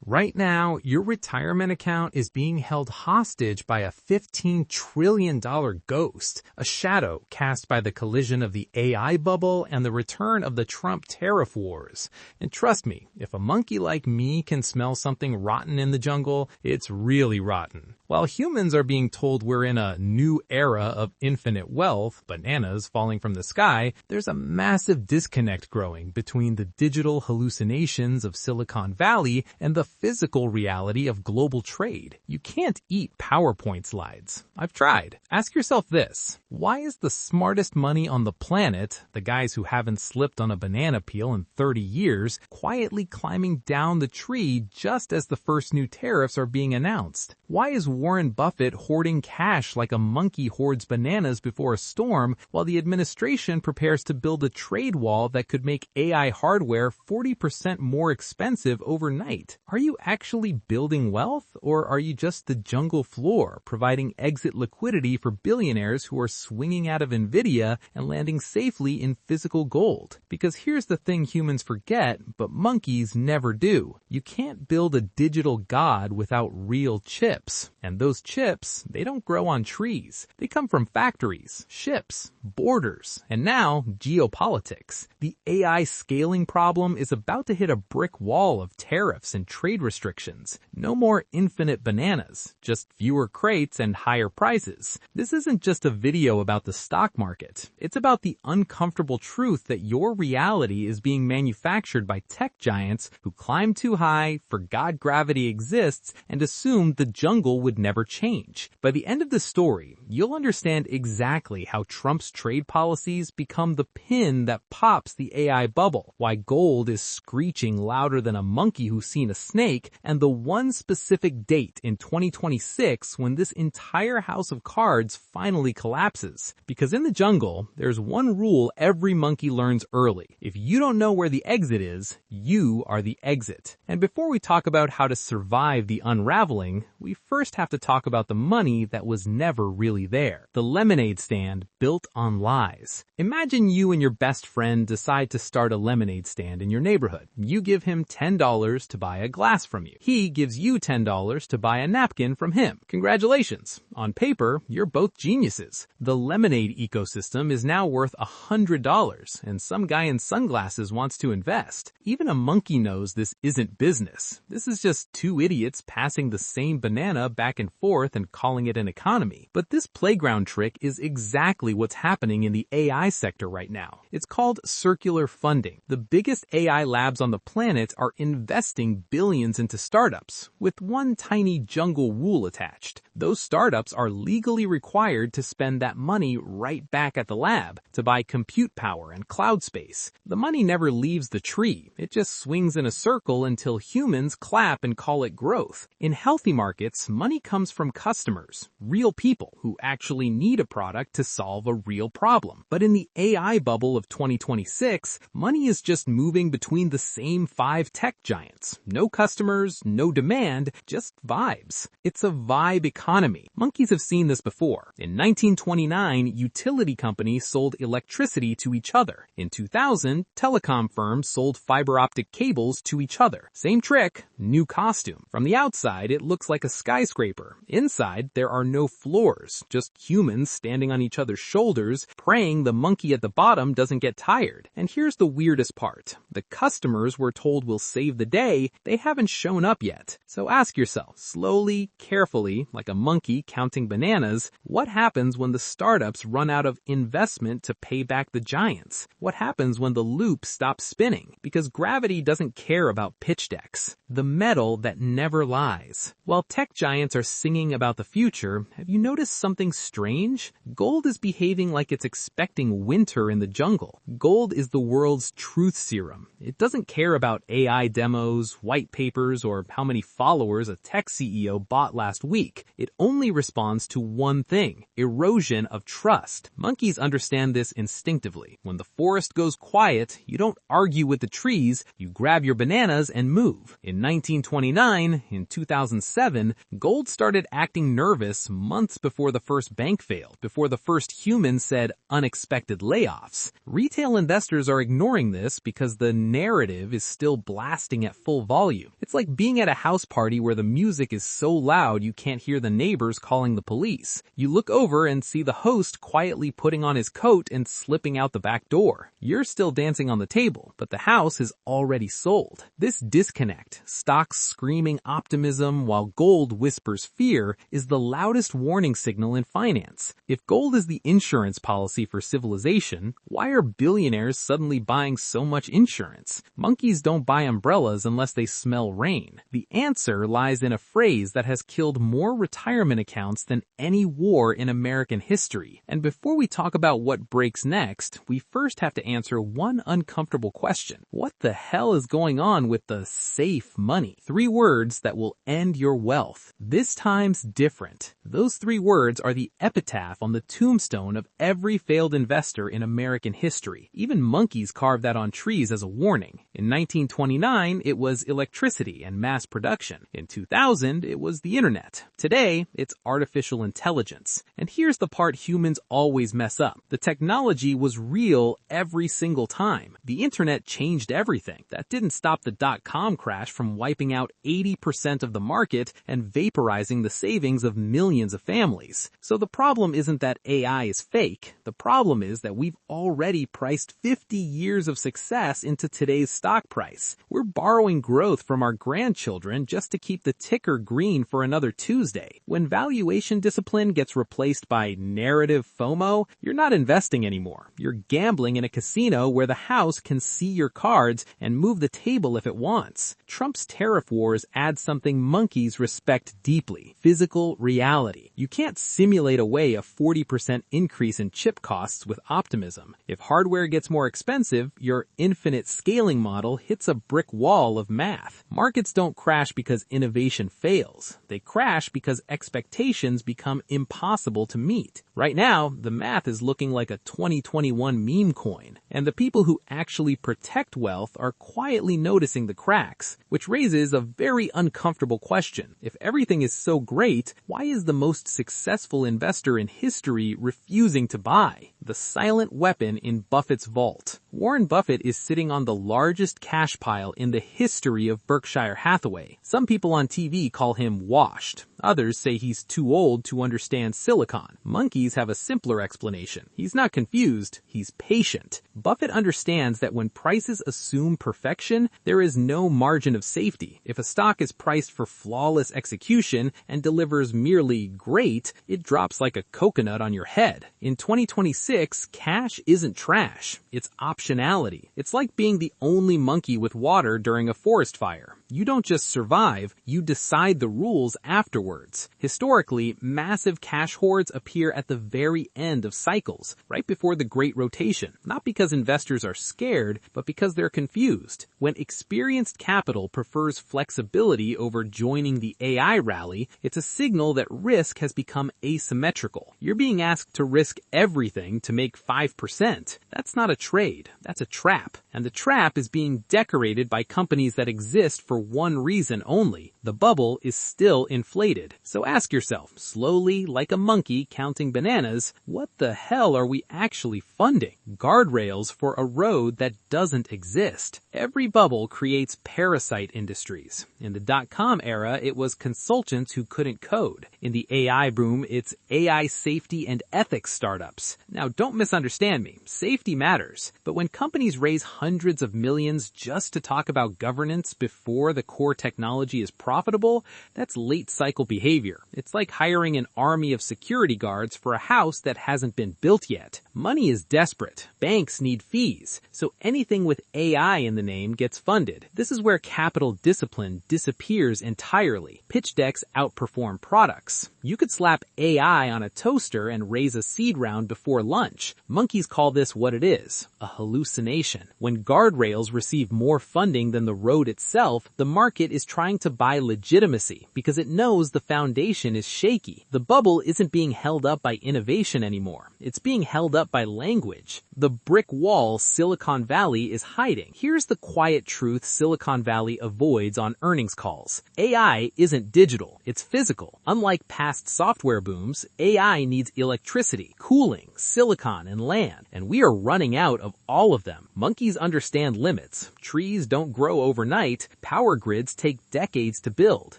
Right now, your retirement account is being held hostage by a $15 trillion ghost, a shadow cast by the collision of the AI bubble and the return of the Trump tariff wars. And trust me, if a monkey like me can smell something rotten in the jungle, it's really rotten. While humans are being told we're in a new era of infinite wealth, bananas falling from the sky, there's a massive disconnect growing between the digital hallucinations of Silicon Valley and the physical reality of global trade. You can't eat PowerPoint slides. I've tried. Ask yourself this: why is the smartest money on the planet, the guys who haven't slipped on a banana peel in 30 years, quietly climbing down the tree just as the first new tariffs are being announced? Why is Warren Buffett hoarding cash like a monkey hoards bananas before a storm, while the administration prepares to build a trade wall that could make AI hardware 40% more expensive overnight? Are you actually building wealth, or are you just the jungle floor, providing exit liquidity for billionaires who are swinging out of Nvidia and landing safely in physical gold? Because here's the thing humans forget, but monkeys never do. You can't build a digital god without real chips. And those chips, they don't grow on trees. They come from factories, ships, borders, and now geopolitics. The AI scaling problem is about to hit a brick wall of tariffs and trade restrictions. No more infinite bananas, just fewer crates and higher prices. This isn't just a video about the stock market. It's about the uncomfortable truth that your reality is being manufactured by tech giants who climbed too high, forgot gravity exists, and assumed the jungle would never change. By the end of the story, you'll understand exactly how Trump's trade policies become the pin that pops the AI bubble, why gold is screeching louder than a monkey who's seen a snake, and the one specific date in 2026 when this entire house of cards finally collapses. Because in the jungle, there's one rule every monkey learns early: if you don't know where the exit is, you are the exit. And before we talk about how to survive the unraveling, we first have to talk about the money that was never really there. The lemonade stand built on lies. Imagine you and your best friend decide to start a lemonade stand in your neighborhood. You give him $10 to buy a glass from you. He gives you $10 to buy a napkin from him. Congratulations. On paper, you're both geniuses. The lemonade ecosystem is now worth $100, and some guy in sunglasses wants to invest. Even a monkey knows this isn't business. This is just two idiots passing the same banana back and forth and calling it an economy. But this playground trick is exactly what's happening in the AI sector right now. It's called circular funding. The biggest AI labs on the planet are investing billions into startups, with one tiny jungle rule attached. Those startups are legally required to spend that money right back at the lab to buy compute power and cloud space. The money never leaves the tree. It just swings in a circle until humans clap and call it growth. In healthy markets, money comes from customers, real people who actually need a product to solve a real problem. But in the AI bubble of 2026, money is just moving between the same 5 tech giants. No customers, no demand, just vibes. It's a vibe economy. Monkeys have seen this before. In 1929, utility companies sold electricity to each other. In 2000, telecom firms sold fiber optic cables to each other. Same trick, new costume. From the outside, it looks like a skyscraper. Inside, there are no floors, just humans standing on each other's shoulders, praying the monkey at the bottom doesn't get tired. And here's the weirdest part. The customers we're told will save the day, they haven't shown up yet. So ask yourself, slowly, carefully, like a monkey counting bananas, what happens when the startups run out of investment to pay back the giants? What happens when the loop stops spinning? Because gravity doesn't care about pitch decks, the metal that never lies. While tech giants are singing about the future, have you noticed something strange? Gold is behaving like it's expecting winter in the jungle. Gold is the world's truth serum. It doesn't care about AI demos, white papers, or how many followers a tech CEO bought last week. It only responds to one thing: erosion of trust. Monkeys understand this instinctively. When the forest goes quiet, you don't argue with the trees, you grab your bananas and move. In 1929, in 2007, gold Gold started acting nervous months before the first bank failed, before the first human said unexpected layoffs. Retail investors are ignoring this because the narrative is still blasting at full volume. It's like being at a house party where the music is so loud you can't hear the neighbors calling the police. You look over and see the host quietly putting on his coat and slipping out the back door. You're still dancing on the table, but the house is already sold. This disconnect, stocks screaming optimism while gold whispers fear, is the loudest warning signal in finance. If gold is the insurance policy for civilization, why are billionaires suddenly buying so much insurance? Monkeys don't buy umbrellas unless they smell rain. The answer lies in a phrase that has killed more retirement accounts than any war in American history. And before we talk about what breaks next, we first have to answer one uncomfortable question. What the hell is going on with the safe money? 3 words that will end your wealth. This time's different. Those 3 words are the epitaph on the tombstone of every failed investor in American history. Even monkeys carved that on trees as a warning. In 1929, it was electricity and mass production. In 2000, it was the internet. Today, it's artificial intelligence. And here's the part humans always mess up. The technology was real every single time. The internet changed everything. That didn't stop the dot-com crash from wiping out 80% of the market and vaporizing the savings of millions of families. So the problem isn't that AI is fake. The problem is that we've already priced 50 years of success into today's stock price. We're borrowing growth from our grandchildren just to keep the ticker green for another Tuesday. When valuation discipline gets replaced by narrative FOMO, you're not investing anymore. You're gambling in a casino where the house can see your cards and move the table if it wants. Trump's tariff wars add something monkeys respect deeply: physical reality. You can't simulate away a 40% increase in chip costs with optimism. If hardware gets more expensive, your infinite scaling model hits a brick wall of math. Markets don't crash because innovation fails. They crash because expectations become impossible to meet. Right now, the math is looking like a 2021 meme coin, and the people who actually protect wealth are quietly noticing the cracks, which raises a very uncomfortable question. If everything is so great, why is the most successful investor in history refusing to buy? The silent weapon in Buffett's vault. Warren Buffett is sitting on the largest cash pile in the history of Berkshire Hathaway. Some people on TV call him washed. Others say he's too old to understand silicon. Monkeys have a simpler explanation. He's not confused, he's patient. Buffett understands that when prices assume perfection, there is no margin of safety. If a stock is priced for flawless execution and delivers merely great, it drops like a coconut on your head. In 2026, cash isn't trash. It's optionality. It's like being the only monkey with water during a forest fire. You don't just survive, you decide the rules afterwards. Historically, massive cash hoards appear at the very end of cycles, right before the Great Rotation, not because investors are scared, but because they're confused. When experienced capital prefers flexibility over joining the AI rally, it's a signal that risk has become asymmetrical. You're being asked to risk everything to make 5%. That's not a trade, that's a trap. And the trap is being decorated by companies that exist for one reason only. The bubble is still inflated. So ask yourself, slowly, like a monkey counting bananas, what the hell are we actually funding? Guardrails for a road that doesn't exist. Every bubble creates parasite industries. In the dot-com era, it was consultants who couldn't code. In the AI boom, it's AI safety and ethics startups. Now, don't misunderstand me. Safety matters. But when companies raise hundreds of millions just to talk about governance before the core technology is profitable, that's late cycle behavior. It's like hiring an army of security guards for a house that hasn't been built yet. Money is desperate. Banks need fees. So anything with AI in the name gets funded. This is where capital discipline disappears entirely. Pitch decks outperform products. You could slap AI on a toaster and raise a seed round before lunch. Monkeys call this what it is, a hallucination. When guardrails receive more funding than the road itself, the market is trying to buy legitimacy because it knows the foundation is shaky. The bubble isn't being held up by innovation anymore. It's being held up by language. The brick wall Silicon Valley is hiding. Here's the quiet truth Silicon Valley avoids on earnings calls. AI isn't digital, it's physical. Unlike past software booms, AI needs electricity, cooling, silicon, and land, and we are running out of all of them. Monkeys understand limits. Trees don't grow overnight. Power grids take decades to build.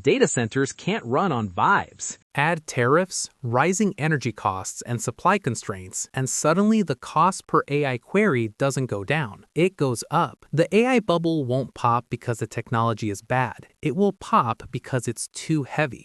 Data centers can't run on vibes. Add tariffs, rising energy costs, and supply constraints, and suddenly the cost per AI query doesn't go down. It goes up. The AI bubble won't pop because the technology is bad. It will pop because it's too heavy.